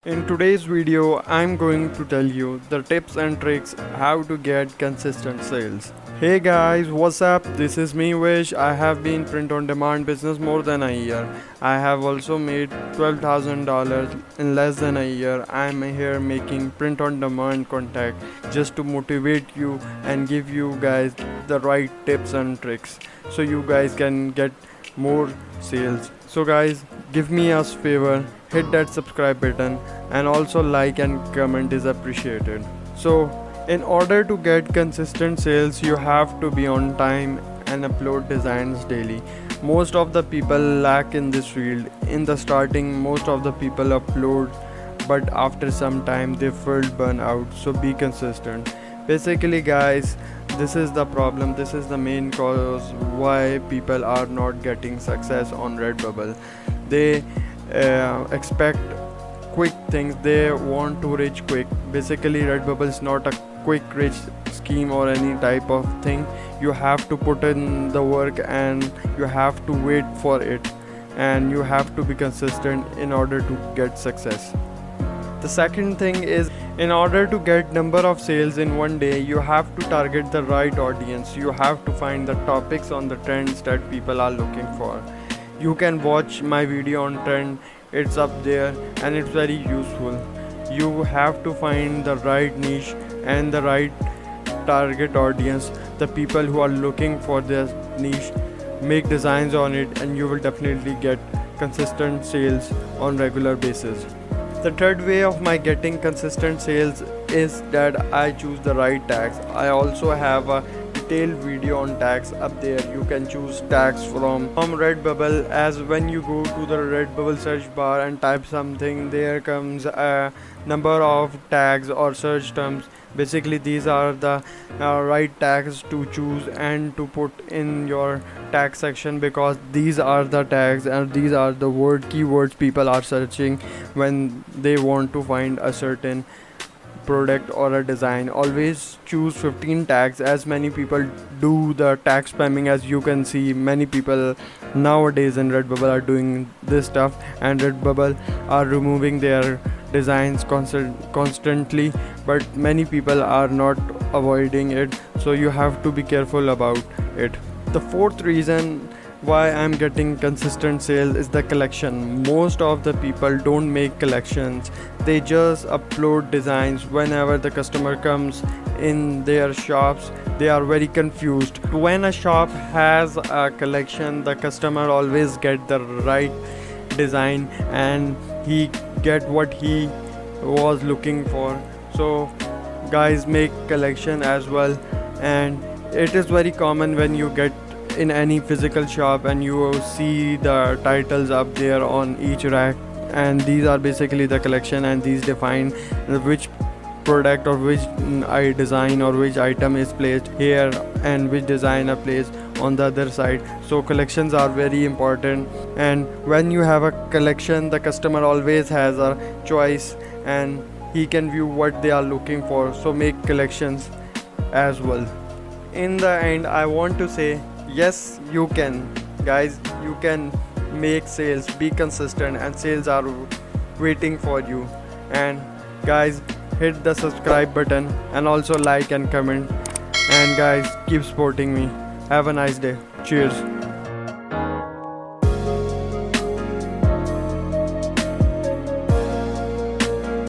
In today's video, I'm going to tell you the tips and tricks how to get consistent sales. Hey guys, what's up? This is me Wish. I have been print on demand business more than a year. I have also made $12,000 in less than a year. I'm here making print on demand content just to motivate you and give you guys the right tips and tricks so you guys can get more sales. So guys, give me a favor, hit that subscribe button and also like and comment is appreciated. So in order to get consistent sales, you have to be on time and upload designs daily. Most of the people lack in this field. In the starting, most of the people upload, but after some time they feel burn out. So be consistent. Basically guys, this is the problem, this is the main cause why people are not getting success on Redbubble. They expect quick things, they want to reach quick. Basically Redbubble is not a quick rich scheme or any type of thing. You have to put in the work and you have to wait for it, and you have to be consistent in order to get success. The second thing is, in order to get number of sales in one day, you have to target the right audience. You have to find the topics on the trends that people are looking for. You can watch my video on trend, it's up there and it's very useful. You have to find the right niche and the right target audience, the people who are looking for this niche. Make designs on it and you will definitely get consistent sales on regular basis. The third way of my getting consistent sales is that I choose the right tags. I also have a detailed video on tags up there. You can choose tags from Redbubble, as when you go to the Redbubble search bar and type something, there comes a number of tags or search terms. Basically these are the right tags to choose and to put in your tag section, because these are the tags and these are the keywords people are searching when they want to find a certain product or a design. Always choose 15 tags, as many people do the tag spamming. As you can see, many people nowadays in Redbubble are doing this stuff, and Redbubble are removing their designs constantly, but many people are not avoiding it, so you have to be careful about it. The fourth reason why I'm getting consistent sales is the collection. Most of the people don't make collections, they just upload designs. Whenever the customer comes in their shops, they are very confused. When a shop has a collection, the customer always get the right design and he get what he was looking for. So guys, make collection as well. And it is very common when you get in any physical shop and you see the titles up there on each rack, and these are basically the collection, and these define which product or which design or which item is placed here and which design are placed on the other side. So collections are very important, and when you have a collection, the customer always has a choice and he can view what they are looking for. So make collections as well. In the end, I want to say, yes, you can. Guys, you can make sales, be consistent, and sales are waiting for you. And guys, hit the subscribe button and also like and comment. And guys, keep supporting me. Have a nice day. Cheers.